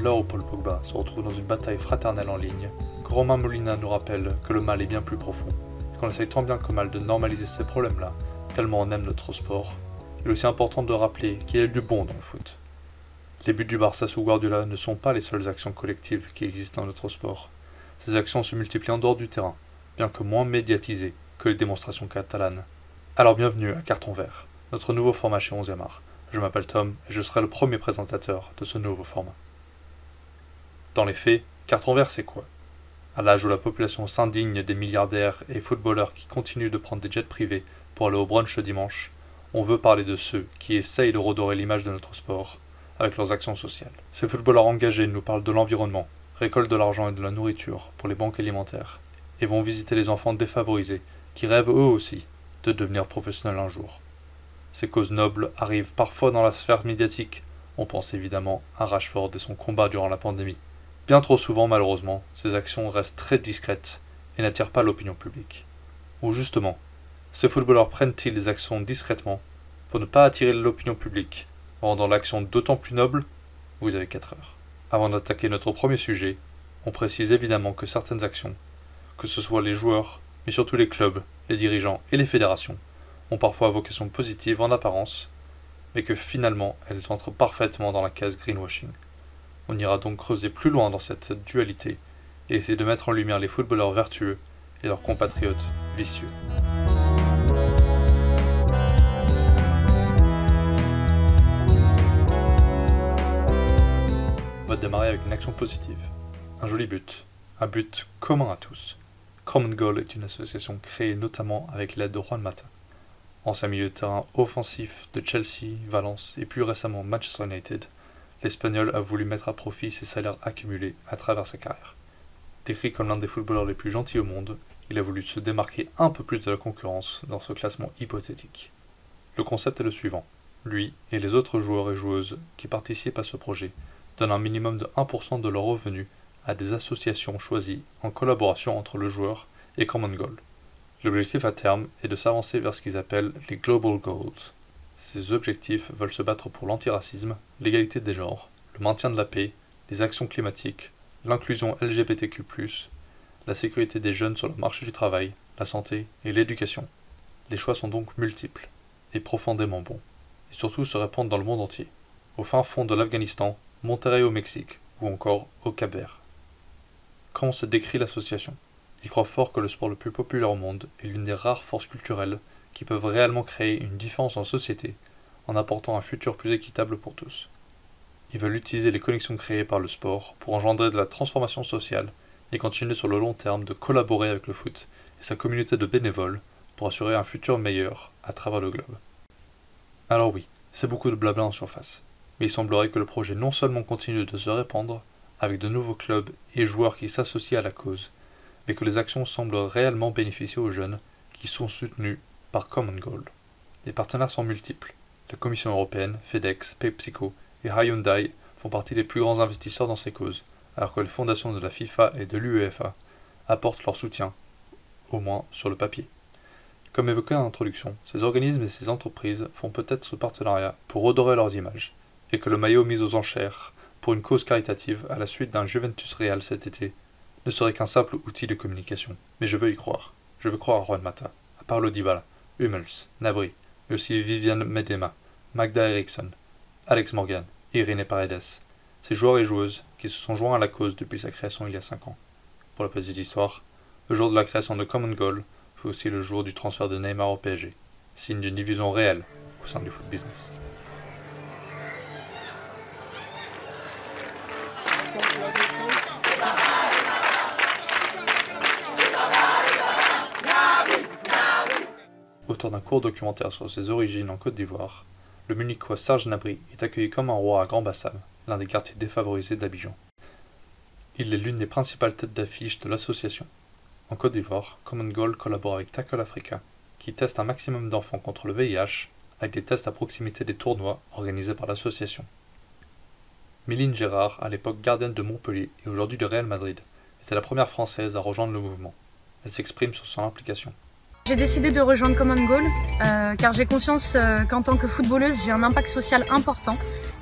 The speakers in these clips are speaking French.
l'heure où Paul Pogba se retrouve dans une bataille fraternelle en ligne, que Romain Molina nous rappelle que le mal est bien plus profond, et qu'on essaye tant bien que mal de normaliser ces problèmes-là, tellement on aime notre sport, il est aussi important de rappeler qu'il y a du bon dans le foot. Les buts du Barça sous Guardiola ne sont pas les seules actions collectives qui existent dans notre sport. Ces actions se multiplient en dehors du terrain, bien que moins médiatisées que les démonstrations catalanes. Alors bienvenue à Carton Vert, notre nouveau format chez 11e art. Je m'appelle Tom et je serai le premier présentateur de ce nouveau format. Dans les faits, Carton Vert c'est quoi? À l'âge où la population s'indigne des milliardaires et footballeurs qui continuent de prendre des jets privés pour aller au brunch le dimanche, on veut parler de ceux qui essayent de redorer l'image de notre sport avec leurs actions sociales. Ces footballeurs engagés nous parlent de l'environnement, récoltent de l'argent et de la nourriture pour les banques alimentaires, et vont visiter les enfants défavorisés qui rêvent eux aussi de devenir professionnels un jour. Ces causes nobles arrivent parfois dans la sphère médiatique. On pense évidemment à Rashford et son combat durant la pandémie. Bien trop souvent, malheureusement, ces actions restent très discrètes et n'attirent pas l'opinion publique. Ou justement, ces footballeurs prennent-ils des actions discrètement pour ne pas attirer l'opinion publique, rendant l'action d'autant plus noble? Vous avez 4 heures. Avant d'attaquer notre premier sujet, on précise évidemment que certaines actions, que ce soit les joueurs, mais surtout les clubs, les dirigeants et les fédérations, ont parfois vocation positive en apparence, mais que finalement elles entrent parfaitement dans la case greenwashing. On ira donc creuser plus loin dans cette dualité et essayer de mettre en lumière les footballeurs vertueux et leurs compatriotes vicieux. On va démarrer avec une action positive. Un joli but. Un but commun à tous. Common Goal est une association créée notamment avec l'aide de Juan Mata. Ancien milieu de terrain offensif de Chelsea, Valence et plus récemment Manchester United, l'Espagnol a voulu mettre à profit ses salaires accumulés à travers sa carrière. Décrit comme l'un des footballeurs les plus gentils au monde, il a voulu se démarquer un peu plus de la concurrence dans ce classement hypothétique. Le concept est le suivant. Lui et les autres joueurs et joueuses qui participent à ce projet donnent un minimum de 1% de leurs revenus à des associations choisies en collaboration entre le joueur et Common Goal. L'objectif à terme est de s'avancer vers ce qu'ils appellent les Global Goals. Ces objectifs veulent se battre pour l'antiracisme, l'égalité des genres, le maintien de la paix, les actions climatiques, l'inclusion LGBTQ+, la sécurité des jeunes sur le marché du travail, la santé et l'éducation. Les choix sont donc multiples et profondément bons, et surtout se répandent dans le monde entier, au fin fond de l'Afghanistan, Monterrey au Mexique ou encore au Cap-Vert. Comment se décrit l'association? Il croit fort que le sport le plus populaire au monde est l'une des rares forces culturelles qui peuvent réellement créer une différence en société en apportant un futur plus équitable pour tous. Ils veulent utiliser les connexions créées par le sport pour engendrer de la transformation sociale et continuer sur le long terme de collaborer avec le foot et sa communauté de bénévoles pour assurer un futur meilleur à travers le globe. Alors oui, c'est beaucoup de blabla en surface, mais il semblerait que le projet non seulement continue de se répandre avec de nouveaux clubs et joueurs qui s'associent à la cause, mais que les actions semblent réellement bénéficier aux jeunes qui sont soutenus par Common Goal. Les partenaires sont multiples. La Commission européenne, FedEx, PepsiCo et Hyundai font partie des plus grands investisseurs dans ces causes, alors que les fondations de la FIFA et de l'UEFA apportent leur soutien, au moins sur le papier. Comme évoqué en introduction, ces organismes et ces entreprises font peut-être ce partenariat pour redorer leurs images, et que le maillot mis aux enchères pour une cause caritative à la suite d'un Juventus Real cet été ne serait qu'un simple outil de communication. Mais je veux y croire. Je veux croire à Juan Mata, à Paulo Dybala, Hummels, Gnabry, mais aussi Viviane Miedema, Magda Eriksson, Alex Morgan et Irene Paredes, ces joueurs et joueuses qui se sont joints à la cause depuis sa création il y a 5 ans. Pour la petite histoire, le jour de la création de Common Goal fut aussi le jour du transfert de Neymar au PSG, signe d'une division réelle au sein du foot business. Auteur d'un court documentaire sur ses origines en Côte d'Ivoire, le Munichois Serge Gnabry est accueilli comme un roi à Grand-Bassam, l'un des quartiers défavorisés d'Abidjan. Il est l'une des principales têtes d'affiche de l'association. En Côte d'Ivoire, Common Goal collabore avec Tackle Africa, qui teste un maximum d'enfants contre le VIH, avec des tests à proximité des tournois organisés par l'association. Méline Gérard, à l'époque gardienne de Montpellier et aujourd'hui de Real Madrid, était la première française à rejoindre le mouvement. Elle s'exprime sur son implication. J'ai décidé de rejoindre Common Goal car j'ai conscience qu'en tant que footballeuse, j'ai un impact social important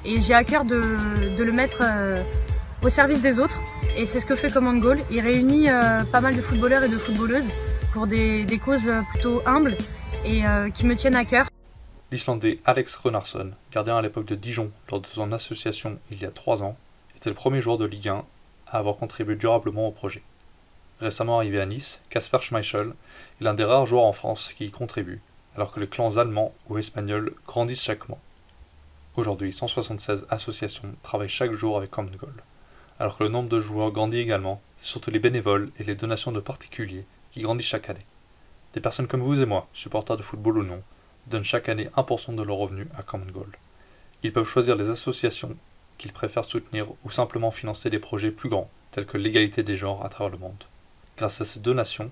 et j'ai à cœur de le mettre au service des autres. Et c'est ce que fait Common Goal. Il réunit pas mal de footballeurs et de footballeuses pour des causes plutôt humbles et qui me tiennent à cœur. L'Islandais Alex Runarsson, gardien à l'époque de Dijon lors de son association il y a 3 ans, était le premier joueur de Ligue 1 à avoir contribué durablement au projet. Récemment arrivé à Nice, Kasper Schmeichel est l'un des rares joueurs en France qui y contribue, alors que les clans allemands ou espagnols grandissent chaque mois. Aujourd'hui, 176 associations travaillent chaque jour avec Common Goal. Alors que le nombre de joueurs grandit également, c'est surtout les bénévoles et les donations de particuliers qui grandissent chaque année. Des personnes comme vous et moi, supporters de football ou non, donnent chaque année 1% de leurs revenus à Common Goal. Ils peuvent choisir les associations qu'ils préfèrent soutenir ou simplement financer des projets plus grands, tels que l'égalité des genres à travers le monde. Grâce à ces donations,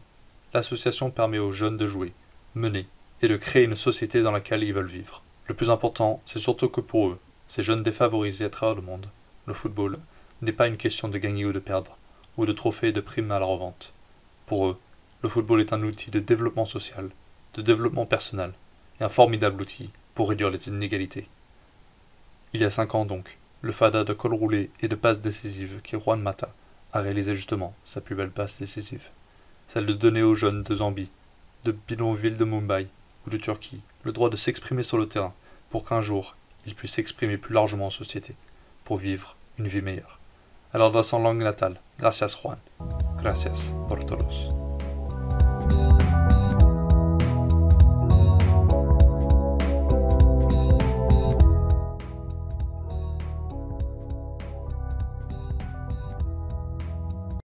l'association permet aux jeunes de jouer, mener et de créer une société dans laquelle ils veulent vivre. Le plus important, c'est surtout que pour eux, ces jeunes défavorisés à travers le monde, le football n'est pas une question de gagner ou de perdre, ou de trophées et de primes à la revente. Pour eux, le football est un outil de développement social, de développement personnel, et un formidable outil pour réduire les inégalités. Il y a 5 ans donc, le fada de col roulé et de passes décisives qui Juan Mata a réalisé justement sa plus belle passe décisive, celle de donner aux jeunes de Zambie, de bidonville de Mumbai ou de Turquie le droit de s'exprimer sur le terrain pour qu'un jour ils puissent s'exprimer plus largement en société, pour vivre une vie meilleure. Alors dans son langue natale, gracias Juan, gracias por todos.